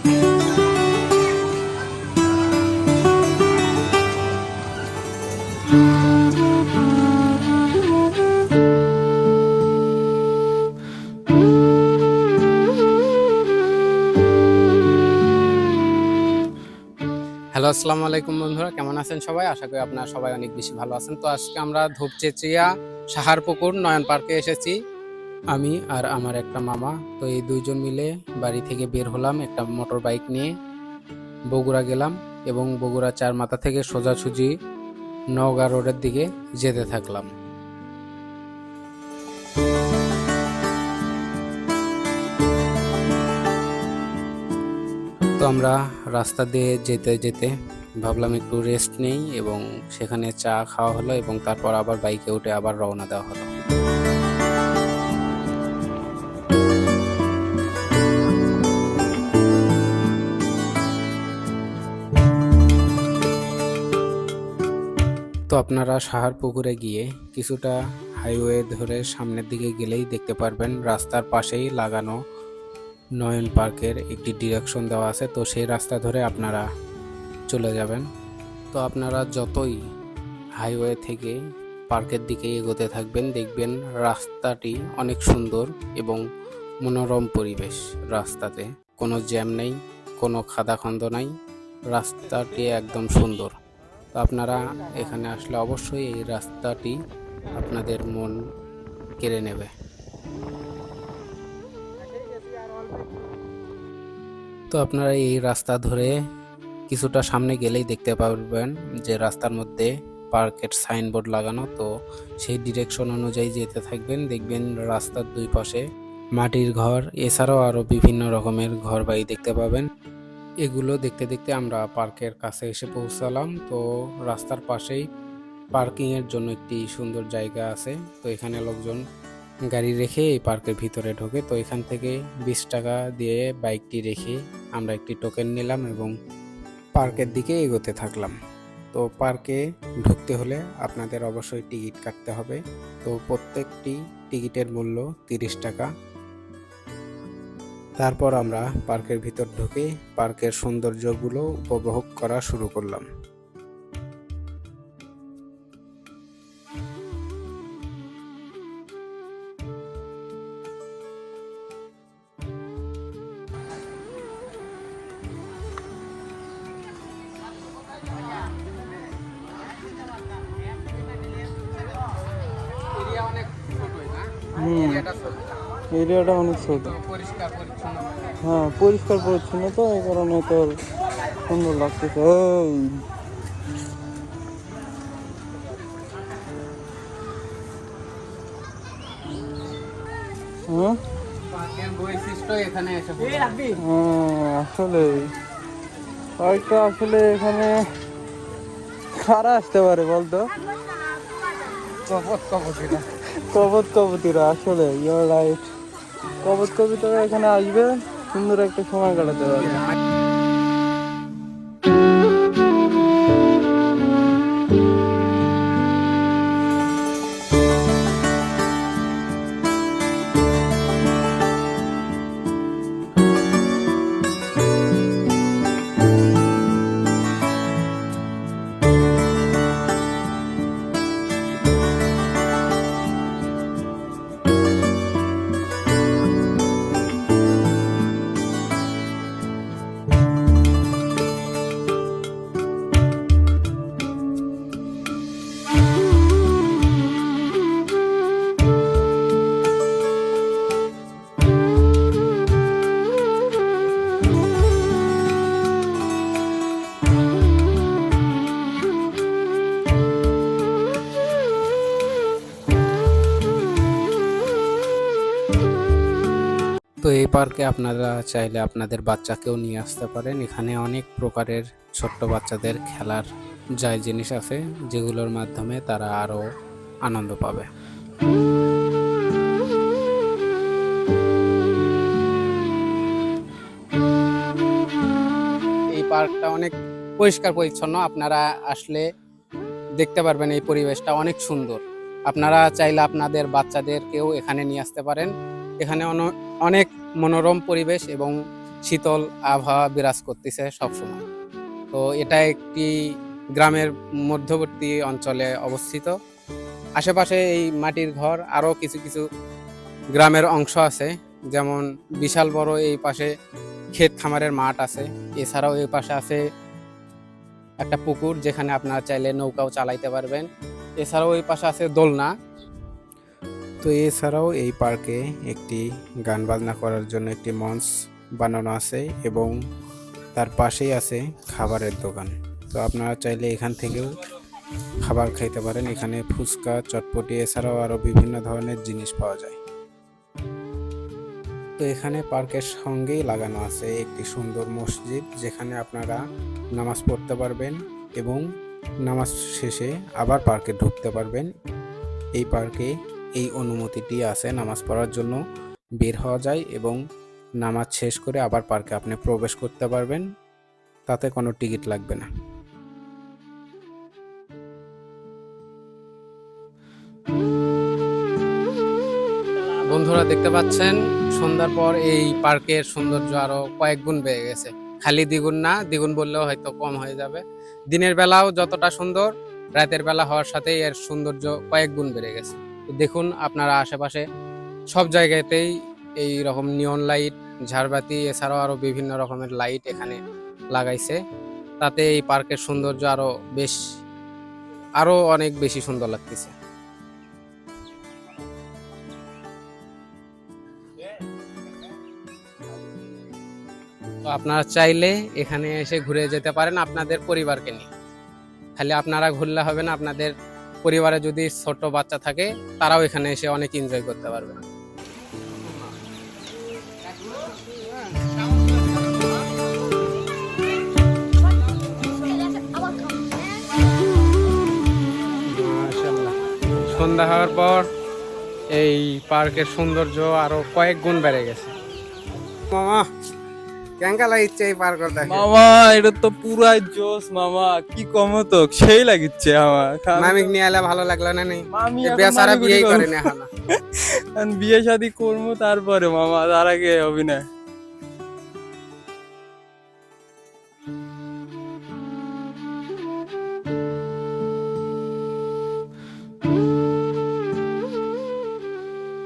Hello, আসসালামু আলাইকুম বন্ধুরা, কেমন আছেন সবাই? আশা করি আপনারা সবাই অনেক বেশি ভালো আছেন। তো আজকে আমরা ধূপচেচিয়া সাহারপুকুর নয়ন পার্কে এসেছি, আমি আর আমার একটা মামা। তো এই দুইজন মিলে বাড়ি থেকে বের হলাম একটা মোটর বাইক নিয়ে, বগুড়া গেলাম এবং বগুড়া চার মাথা থেকে সোজাসুজি নওগাঁ রোডের দিকে যেতে থাকলাম। তো আমরা রাস্তা দিয়ে যেতে যেতে ভাবলাম একটু রেস্ট নেই এবং সেখানে চা খাওয়া হলো এবং তারপর আবার বাইকে উঠে আবার রওনা দেওয়া হলো। তো আপনারা সাহারপুকুরে গিয়ে কিছুটা হাইওয়ে ধরে সামনের দিকে গেলেই দেখতে পারবেন রাস্তার পাশেই লাগানো নয়ন পার্কের একটি ডিরেকশন দেওয়া আছে। তো সেই রাস্তা ধরে আপনারা চলে যাবেন। তো আপনারা যতই হাইওয়ে থেকে পার্কের দিকে এগোতে থাকবেন, দেখবেন রাস্তাটি অনেক সুন্দর এবং মনোরম পরিবেশ। রাস্তাতে কোনো জ্যাম নেই, কোনো খাদাখন্দ নাই, রাস্তাটি একদম সুন্দর। তো আপনারা এখানে আসলে অবশ্যই এই রাস্তাটি আপনাদের মন কেড়ে নেবে। তো আপনারা এই রাস্তা ধরে কিছুটা সামনে গেলেই দেখতে পারবেন যে রাস্তার মধ্যে পার্কের সাইনবোর্ড লাগানো। তো সেই ডিরেকশন অনুযায়ী যেতে থাকবেন, দেখবেন রাস্তার দুই পাশে মাটির ঘর, এছাড়াও আরও বিভিন্ন রকমের ঘর বাড়ি দেখতে পাবেন। এগুলো দেখতে দেখতে আমরা পার্কের কাছে এসে পৌঁছালাম। তো রাস্তার পাশেই পার্কিংয়ের জন্য একটি সুন্দর জায়গা আছে। তো এখানে লোকজন গাড়ি রেখে এই পার্কের ভিতরে ঢোকে। তো এখান থেকে 20 টাকা দিয়ে বাইকটি রেখে আমরা একটি টোকেন নিলাম এবং পার্কের দিকে এগোতে থাকলাম। তো পার্কে ঢুকতে হলে আপনাদের অবশ্যই টিকিট কাটতে হবে। তো প্রত্যেকটি টিকিটের মূল্য 30 টাকা। তারপর আমরা পার্কের ভিতর ঢুকে পার্কের সৌন্দর্যগুলো উপভোগ করা শুরু করলাম। এরিয়াটা অনেক ছোট। হ্যাঁ, পরিষ্কার পরিচ্ছন্ন, তো এই কারণে তোর সুন্দর লাগতেছে। হ্যাঁ, আসলে কয়েকটা আসলে এখানে কারা আসতে পারে বলতো? কবত কবতিরা, আসলে ইউর রাইট। কবত কবুতরা এখানে আসবে, সুন্দর একটা সময় কাটাতে পারবে। তো এই পার্কে আপনারা চাইলে আপনাদের বাচ্চাকেও নিয়ে আসতে পারেন। এখানে অনেক প্রকারের ছোট্ট বাচ্চাদের খেলার যায় জিনিস আছে, যেগুলোর মাধ্যমে তারা আরও আনন্দ পাবে। এই পার্কটা অনেক পরিষ্কার পরিচ্ছন্ন। আপনারা আসলে দেখতে পারবেন এই পরিবেশটা অনেক সুন্দর। আপনারা চাইলে আপনাদের বাচ্চাদেরকেও এখানে নিয়ে আসতে পারেন। এখানে অনেক মনোরম পরিবেশ এবং শীতল আবহাওয়া বিরাজ করতেছে সবসময়। তো এটা একটি গ্রামের মধ্যবর্তী অঞ্চলে অবস্থিত। আশেপাশে এই মাটির ঘর আরো কিছু কিছু গ্রামের অংশ আছে, যেমন বিশাল বড় এই পাশে ক্ষেত খামারের মাঠ আছে। এছাড়াও এই পাশে আছে একটা পুকুর, যেখানে আপনারা চাইলে নৌকাও চালাইতে পারবেন। এছাড়াও এই পাশে আছে দোলনা। তো এছাড়াও এই পার্কে একটি গান বাজনা করার জন্য একটি মঞ্চ বানানো আছে এবং তার পাশেই আছে খাবারের দোকান। তো আপনারা চাইলে এখান থেকেও খাবার খাইতে পারেন। এখানে ফুচকা, চটপটি এছাড়াও আরো বিভিন্ন ধরনের জিনিস পাওয়া যায়। তো এখানে পার্কের সঙ্গেই লাগানো আছে একটি সুন্দর মসজিদ, যেখানে আপনারা নামাজ পড়তে পারবেন এবং নামাজ শেষে আবার পার্কে ঢুকতে পারবেন। এই পার্কে এই অনুমতিটি আছে, নামাজ পড়ার জন্য বের হওয়া যায় এবং নামাজ শেষ করে আবার পার্কে আপনি প্রবেশ করতে পারবেন, তাতে কোনো টিকিট লাগবে না। বন্ধুরা দেখতে পাচ্ছেন, সন্ধ্যার পর এই পার্কের সৌন্দর্য আরো কয়েক গুণ বেড়ে গেছে। খালি দ্বিগুণ না, দ্বিগুণ বললেও হয়তো কম হয়ে যাবে। দিনের বেলাও যতটা সুন্দর, রাতের বেলা হওয়ার সাথেই এর সৌন্দর্য কয়েক গুণ বেড়ে গেছে। তো দেখুন আপনারা আশেপাশে সব জায়গাতেই এই রকম নিয়ন লাইট, ঝাড়বাতি এছাড়াও আরো বিভিন্ন রকমের লাইট এখানে লাগাইছে। তাতে এই পার্কের সৌন্দর্য আরো অনেক বেশি সুন্দর লাগতেছে। তো আপনারা চাইলে এখানে এসে ঘুরে যেতে পারেন আপনাদের পরিবারকে নিয়ে। খালি আপনারা ঘুরলে হবে না, আপনাদের পরিবারে যদি ছোট বাচ্চা থাকে তারাও এখানে এসে অনেক এনজয় করতে পারবে। মাশাআল্লাহ, সন্ধ্যা হওয়ার পর এই পার্কের সৌন্দর্য আরো কয়েক গুণ বেড়ে গেছে। মামা কেঙ্কা লাগিচ্ছে এই পার্ক দেখে? মামা এটা তো পুরাই জোস মামা, কি কম তো সেই লাগিচ্ছে আমার। মামিক নিয়ে এলে ভালো লাগলো না? নেই মামি এখন বেচারা মামি বিয়ে গুলি করেনি এখনো। এখন বিয়ে শাদী করবো তারপরে মামা, তার আগে অভিনয়।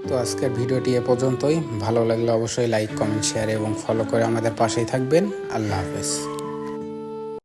তো আজকের ভিডিওটি এ পর্যন্তই। ভালো লাগলে অবশ্যই লাইক, কমেন্ট, শেয়ার এবং ফলো করে আমাদের পাশেই থাকবেন। আল্লাহ হাফেজ।